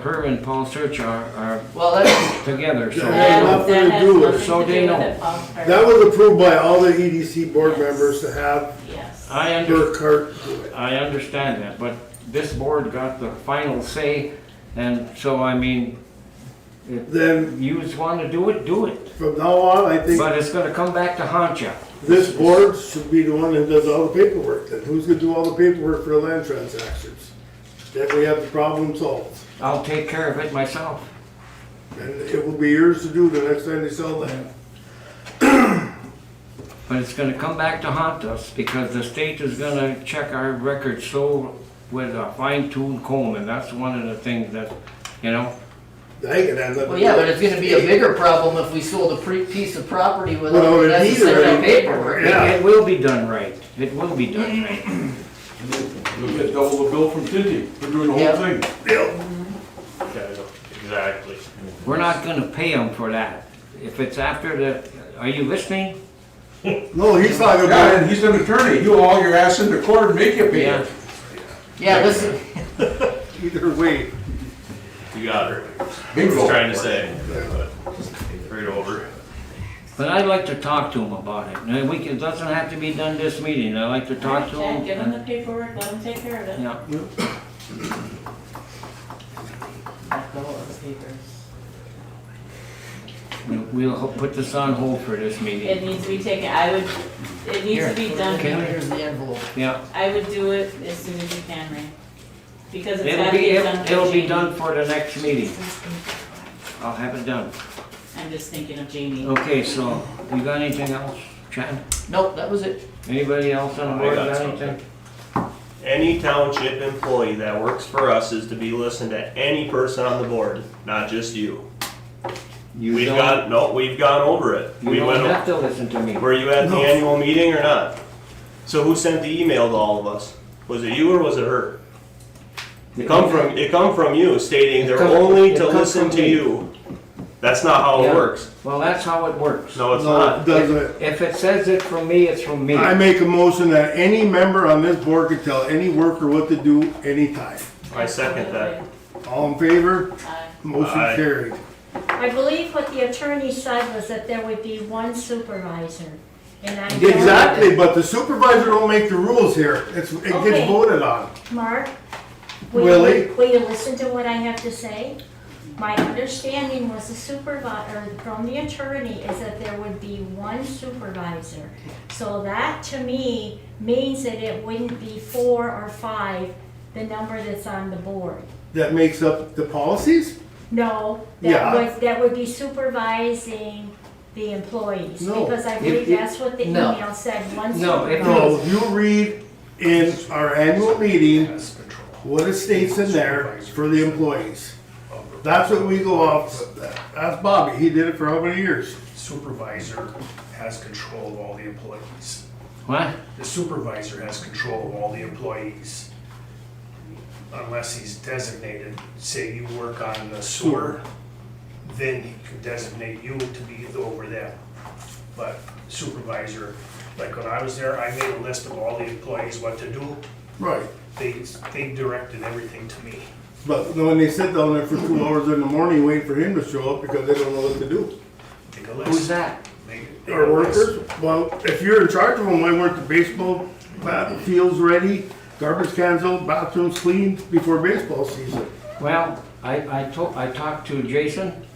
Speaker 1: her and Paul Search are
Speaker 4: Well, that's,
Speaker 1: together, so
Speaker 6: Yeah,
Speaker 1: they
Speaker 3: That
Speaker 1: know.
Speaker 6: nothing
Speaker 3: that
Speaker 6: to
Speaker 3: has
Speaker 6: do with-
Speaker 3: nothing
Speaker 1: so
Speaker 3: to
Speaker 1: they
Speaker 3: do with
Speaker 1: know.
Speaker 3: it, Paul.
Speaker 6: That was approved by all the EDC board
Speaker 3: Yes.
Speaker 6: members to have
Speaker 3: Yes.
Speaker 6: Burkhart do it.
Speaker 1: I understand that, but this board got the final say, and so, I mean, if
Speaker 6: Then
Speaker 1: you just wanna do it,
Speaker 6: from now on, I think
Speaker 1: but it's gonna come back to haunt ya.
Speaker 6: this board should be the one that does all the paperwork. Then who's gonna do all the paperwork for the land transactions? Then we have the problem solved.
Speaker 1: I'll take care of it myself.
Speaker 6: And it will be yours to do the next time they sell land.
Speaker 1: But it's gonna come back to haunt us, because the state is gonna check our records so with a fine tooth comb, and that's one of the things that, you know,
Speaker 6: They can have that.
Speaker 4: well, yeah, but it's gonna be a bigger problem if we sold a piece of property without
Speaker 6: Without
Speaker 4: the
Speaker 6: a deed or
Speaker 4: necessary
Speaker 6: anything.
Speaker 4: paperwork.
Speaker 6: Yeah.
Speaker 1: it will be done right. It will be done right.
Speaker 10: You'll get double the bill from Tinty for doing the
Speaker 4: Yeah.
Speaker 10: whole thing.
Speaker 2: Okay, exactly.
Speaker 1: We're not gonna pay them for that. If it's after the, are you listening?
Speaker 6: No, he's talking
Speaker 10: Yeah, and
Speaker 6: about,
Speaker 10: he's an attorney. He'll haul your ass into court and make you pay
Speaker 1: Yeah.
Speaker 10: it.
Speaker 4: Yeah, listen,
Speaker 6: either way.
Speaker 2: You got her.
Speaker 10: Bingo.
Speaker 2: What I was trying to say, but right over.
Speaker 1: But I'd like to talk to him about it. And we can, it doesn't have to be done this meeting. I'd like to talk to
Speaker 3: Okay,
Speaker 1: him.
Speaker 3: give them the paperwork, let them take care of it.
Speaker 1: Yeah,
Speaker 3: Let go of the papers.
Speaker 1: we'll put this on hold for this
Speaker 3: It
Speaker 1: meeting.
Speaker 3: needs to be taken, it needs to be done.
Speaker 4: here's the envelope.
Speaker 1: Yeah,
Speaker 3: I would do it as soon as you can, Ray. Because it's
Speaker 1: it'll
Speaker 3: gotta
Speaker 1: be,
Speaker 3: be done. for
Speaker 1: it'll be
Speaker 3: Jamie.
Speaker 1: done for the next meeting. I'll have it done.
Speaker 3: I'm just thinking of Jamie.
Speaker 1: Okay, so, you got anything else, Chad?
Speaker 4: Nope, that was it.
Speaker 1: Anybody else on the
Speaker 2: I
Speaker 1: board
Speaker 2: got
Speaker 1: got
Speaker 2: something.
Speaker 1: anything?
Speaker 2: Any township employee that works for us is to be listened to any person on the board, not just you. We've gone over it.
Speaker 1: You
Speaker 2: We
Speaker 1: don't
Speaker 2: went,
Speaker 1: have to listen to me.
Speaker 2: were you at the annual meeting or not? So who sent the email to all of us? Was it you or was it her? It come from you stating they're only
Speaker 1: it
Speaker 2: to
Speaker 1: come
Speaker 2: listen
Speaker 1: from
Speaker 2: to
Speaker 1: me.
Speaker 2: you. That's not how
Speaker 1: Yeah.
Speaker 2: it works.
Speaker 1: Well, that's how it works.
Speaker 2: No, it's
Speaker 6: No,
Speaker 2: not.
Speaker 6: it doesn't.
Speaker 1: If it says it from me, it's from me.
Speaker 6: I make a motion that any member on this board can tell any worker what to do anytime.
Speaker 2: I second that.
Speaker 6: All in favor?
Speaker 3: Aye.
Speaker 6: Motion
Speaker 2: Aye.
Speaker 6: carried.
Speaker 5: I believe what the attorney said was that there would be one supervisor, and I don't.
Speaker 6: Exactly, but the supervisor don't make the rules here. It
Speaker 5: Okay.
Speaker 6: gets voted on.
Speaker 5: Mark,
Speaker 6: Willie?
Speaker 5: will you listen to what I have to say? My understanding was the supervisor, from the attorney, is that there would be one supervisor. So that, to me, means that it wouldn't be 4 or 5, the number that's on the board.
Speaker 6: That makes up the policies?
Speaker 5: No,
Speaker 6: Yeah.
Speaker 5: that would be supervising the employees.
Speaker 6: No.
Speaker 5: Because I believe that's what the
Speaker 4: No.
Speaker 5: email said, one
Speaker 1: No, if-
Speaker 6: No,
Speaker 5: supervisor.
Speaker 6: you read in our annual meeting what it states in there for the employees. That's what we go off, that's Bobby, he did it for how many years?
Speaker 12: Supervisor has control of all the employees.
Speaker 1: What?
Speaker 12: The supervisor has control of all the employees. Unless he's designated, say you work on the sewer, then he can designate you to be over them. But supervisor, like when I was there, I made a list of all the employees, what to do.
Speaker 6: Right.
Speaker 12: They directed everything to me.
Speaker 6: But when they sit down there for 2 hours in the morning waiting for him to show up because they don't know what to do.
Speaker 12: Make a list.
Speaker 1: Who's that?
Speaker 12: Make
Speaker 6: Our
Speaker 12: a list.
Speaker 6: workers, well, if you're in charge of them, why weren't the baseball fields ready, garbage cans out, bathrooms clean before baseball season?
Speaker 1: Well, I talked to Jason,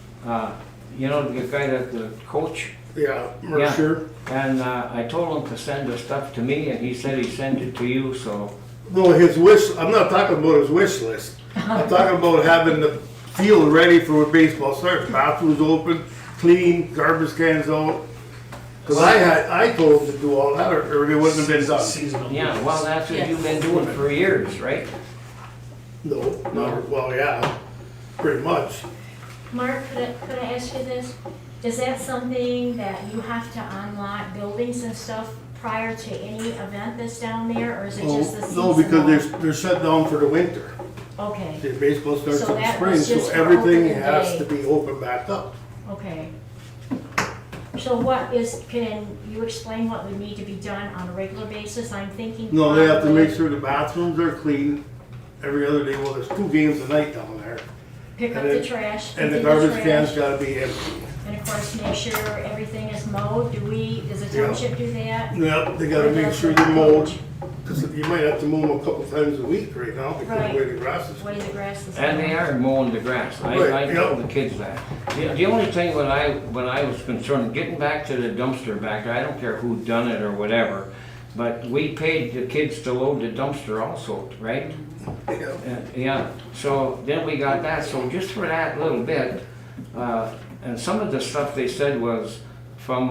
Speaker 1: you know, the guy that, the coach.
Speaker 6: Yeah, Mercer.
Speaker 1: And I told him to send the stuff to me, and he said he sent it to you, so.
Speaker 6: No, his wish, I'm not talking about his wish list. I'm talking about having the field ready for when baseball starts, bathrooms open, clean, garbage cans out. Cause I told him to do all that or it wouldn't have been done.
Speaker 12: Seasonal.
Speaker 1: Yeah, well, that's what
Speaker 3: Yes.
Speaker 1: you've been doing for years, right?
Speaker 6: No, not, well, yeah, pretty much.
Speaker 5: Mark, could I ask you this? Is that something that you have to unlock buildings and stuff prior to any event that's down there, or is it just the seasonal?
Speaker 6: No, because they're shut down for the winter.
Speaker 5: Okay,
Speaker 6: The baseball starts
Speaker 5: So
Speaker 6: in the
Speaker 5: that
Speaker 6: spring,
Speaker 5: was
Speaker 6: so
Speaker 5: just for
Speaker 6: everything
Speaker 5: opening
Speaker 6: has
Speaker 5: day.
Speaker 6: to be open back up.
Speaker 5: okay. So what is, can you explain what would need to be done on a regular basis? I'm thinking.
Speaker 6: No, they have to
Speaker 5: probably
Speaker 6: make sure the bathrooms are clean every other day. Well, there's 2 games a night down there.
Speaker 5: Pick up
Speaker 6: and
Speaker 5: the
Speaker 6: it-
Speaker 5: trash.
Speaker 6: And the
Speaker 5: empty
Speaker 6: garbage cans
Speaker 5: trash,
Speaker 6: gotta be empty.
Speaker 5: And of course, make sure everything is mowed. Does the
Speaker 6: Yeah.
Speaker 5: township do that?
Speaker 6: Yep, they gotta make sure they're mowed. 'Cause you might have to mow them a couple times a week right now because of the way the grass is.
Speaker 5: Way the grass is.
Speaker 1: And they are mowing the grass. I
Speaker 6: Right,
Speaker 1: told
Speaker 6: yeah.
Speaker 1: the kids that. The only thing when I was concerned, getting back to the dumpster back there, I don't care who done it or whatever, but we paid the kids to load the dumpster also, right?
Speaker 6: Yeah.
Speaker 1: Yeah, so then we got that, so just for that little bit, and some of the stuff they said was from,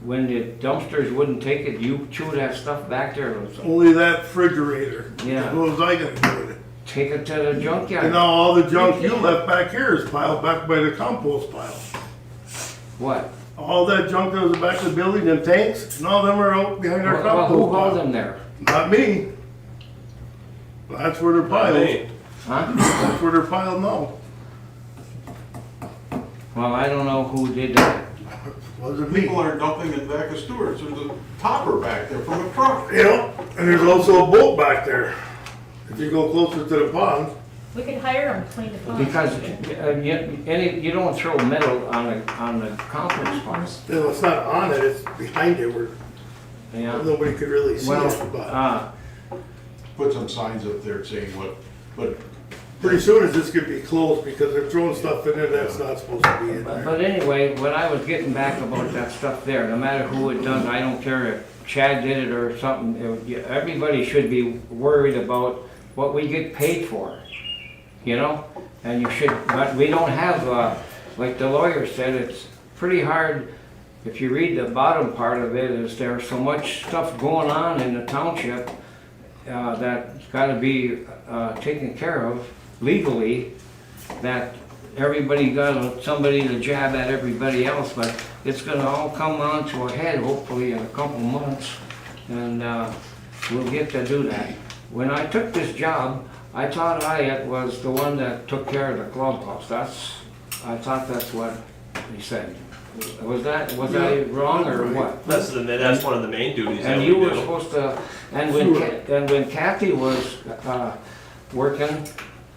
Speaker 1: when the dumpsters wouldn't take it, you chew that stuff back there, it was,
Speaker 6: Only that refrigerator.
Speaker 1: Yeah.
Speaker 6: What was I gonna do with it?
Speaker 1: take it to the junkyard.
Speaker 6: And now all the junk you left back here is piled back by the compost pile.
Speaker 1: What?
Speaker 6: All that junk that was in the back of the building, them tanks, and all them are out behind our
Speaker 1: Well,
Speaker 6: compost
Speaker 1: who
Speaker 6: pile.
Speaker 1: hauled them there?
Speaker 6: Not me. That's where they're piled.
Speaker 2: Hey,
Speaker 1: Huh?
Speaker 6: That's where they're piled now.
Speaker 1: Well, I don't know who did that.
Speaker 6: Wasn't me.
Speaker 10: People are dumping in back of Stewart's, there's a topper back there from a truck.
Speaker 6: Yeah, and there's also a boat back there. If you go closer to the pond,
Speaker 5: We could hire them to clean the pond.
Speaker 1: Because you don't throw metal on the compost ponds.
Speaker 6: you know, it's not on it, it's behind it where
Speaker 1: Yeah.
Speaker 6: nobody could really see
Speaker 1: Well,
Speaker 6: it, but
Speaker 10: Put some signs up there saying what, but
Speaker 6: pretty soon it's just gonna be closed because they're throwing stuff in there that's not supposed to be in there.
Speaker 1: but anyway, when I was getting back about that stuff there, no matter who it done, I don't care if Chad did it or something, everybody should be worried about what we get paid for, you know? And you should, but we don't have, like the lawyer said, it's pretty hard. If you read the bottom part of it, is there's so much stuff going on in the township that's gotta be taken care of legally, that everybody got somebody to jab at everybody else, but it's gonna all come on to a head hopefully in a couple months, and we'll get to do that. When I took this job, I thought I was the one that took care of the clubhouse. I thought that's what he said. Was I wrong or what?
Speaker 2: that's one of the main duties that
Speaker 1: And
Speaker 2: we
Speaker 1: you were
Speaker 2: do.
Speaker 1: supposed to, and when Kathy was working,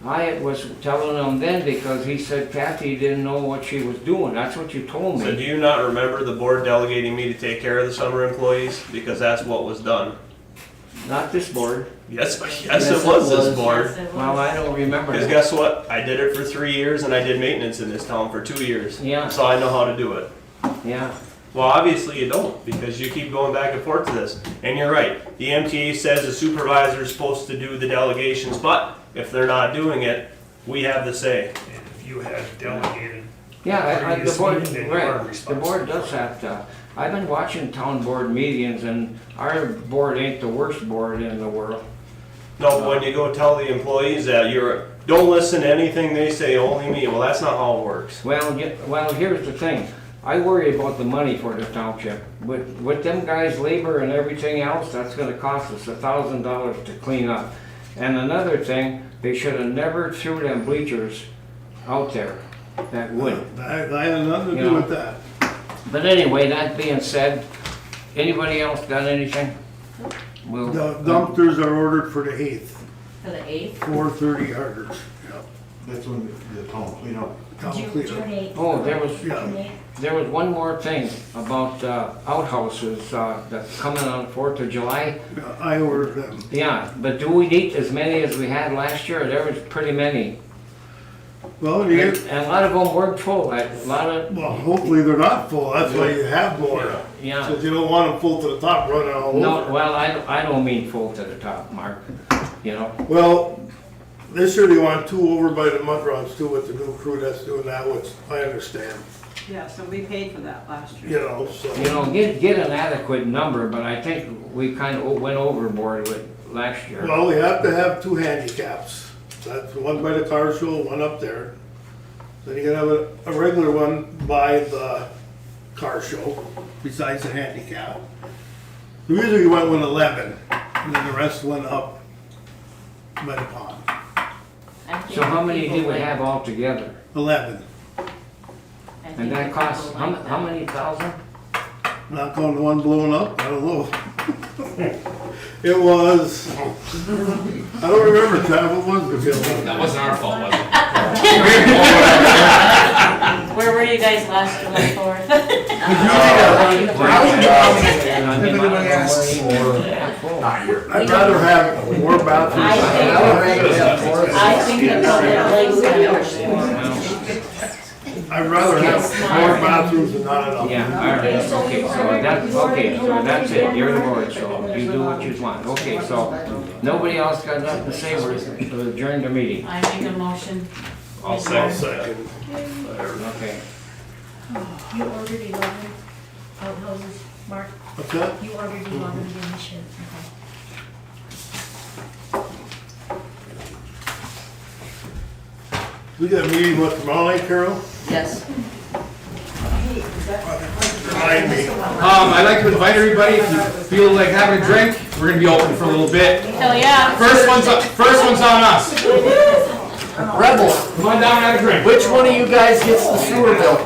Speaker 1: I was telling him then because he said Kathy didn't know what she was doing. That's what you told
Speaker 2: So do
Speaker 1: me.
Speaker 2: you not remember the board delegating me to take care of the summer employees? Because that's what was done.
Speaker 1: Not this board.
Speaker 2: Yes, it was this board.
Speaker 3: Yes, it was.
Speaker 1: Well, I don't remember
Speaker 2: Because
Speaker 1: that.
Speaker 2: guess what? I did it for 3 years and I did maintenance in this town for 2 years.
Speaker 1: Yeah.
Speaker 2: So I know how to do it.
Speaker 1: Yeah,
Speaker 2: Well, obviously you don't, because you keep going back and forth to this. And you're right, the MTA says the supervisor is supposed to do the delegations, but if they're not doing it, we have the say.
Speaker 12: And if you had delegated,
Speaker 1: yeah, the
Speaker 12: Previous
Speaker 1: board,
Speaker 12: meeting, then you are
Speaker 1: right, the
Speaker 12: responsible
Speaker 1: board
Speaker 12: for
Speaker 1: does
Speaker 12: it.
Speaker 1: have to. I've been watching town board meetings and our board ain't the worst board in the world.
Speaker 2: No, but when you go tell the employees that you're don't listen to anything they say, only me. Well, that's not how it works.
Speaker 1: Well, here's the thing. I worry about the money for the township. With them guys' labor and everything else, that's gonna cost us $1,000 to clean up. And another thing, they should have never threw them bleachers out there, that wood.
Speaker 6: I had nothing to
Speaker 1: You
Speaker 6: do
Speaker 1: know.
Speaker 6: with that.
Speaker 1: But anyway, that being said, anybody else got anything? Well,
Speaker 6: The dumpsters are ordered for the 8th,
Speaker 3: For the 8th?
Speaker 6: 4:30 yarders. Yep.
Speaker 8: That's when the town clean up.
Speaker 6: Town
Speaker 5: June
Speaker 6: cleaner.
Speaker 5: 8th.
Speaker 1: Oh,
Speaker 6: Yeah.
Speaker 1: there was one more thing about outhouses that's coming on the 4th of July.
Speaker 6: Yeah, I ordered them.
Speaker 1: Yeah, but do we need as many as we had last year? There was pretty many.
Speaker 6: Well,
Speaker 1: And
Speaker 6: you,
Speaker 1: a lot of them weren't full, a lot of,
Speaker 6: well, hopefully they're not full, that's why you have more.
Speaker 1: yeah.
Speaker 6: Because you don't want them full to the top running all
Speaker 1: No,
Speaker 6: over.
Speaker 1: well, I don't mean full to the top, Mark, you know?
Speaker 6: Well, this year they want 2 over by the mud runs too with the new crew that's doing that, which I understand.
Speaker 11: Yeah, so we paid for that last
Speaker 6: You know, so.
Speaker 1: You know, get an adequate number, but I think we kind of went overboard with last year.
Speaker 6: Well, we have to have 2 handicaps. That's one by the car show, one up there. Then you gotta have a regular one by the car show, besides the handicap. Usually you went with 11, and then the rest went up by the pond.
Speaker 1: So how many did we have altogether?
Speaker 6: 11,
Speaker 1: And that cost, how many thousand?
Speaker 6: not going to one blowing up, I don't know. It was, I don't remember, Trav, what was the bill?
Speaker 9: That wasn't our fault, was it?
Speaker 3: Where were you guys last July 4th?
Speaker 6: I'd rather have more bathrooms.
Speaker 3: I think the public likes that.
Speaker 6: I'd rather have more bathrooms than not enough.
Speaker 1: Yeah, all right, okay, so that's it, you're the board, so you do what you want. Okay, so nobody else got nothing to say, we're adjourned the meeting.
Speaker 3: I make a motion.
Speaker 2: I'll
Speaker 6: I'll
Speaker 2: second.
Speaker 6: second.
Speaker 1: Okay.
Speaker 5: You ordered 11 outhouses, Mark?
Speaker 6: What's that?
Speaker 5: You ordered 11 in the shed.
Speaker 6: We got a meeting with tomorrow night, Carol?
Speaker 4: Yes.
Speaker 6: Remind me.
Speaker 9: I'd like to invite everybody, if you feel like having a drink, we're gonna be open for a little bit.
Speaker 3: Hell yeah.
Speaker 9: First one's on us.
Speaker 4: Rebel,
Speaker 9: Come on down and have a drink.
Speaker 4: which one of you guys gets the sewer bill?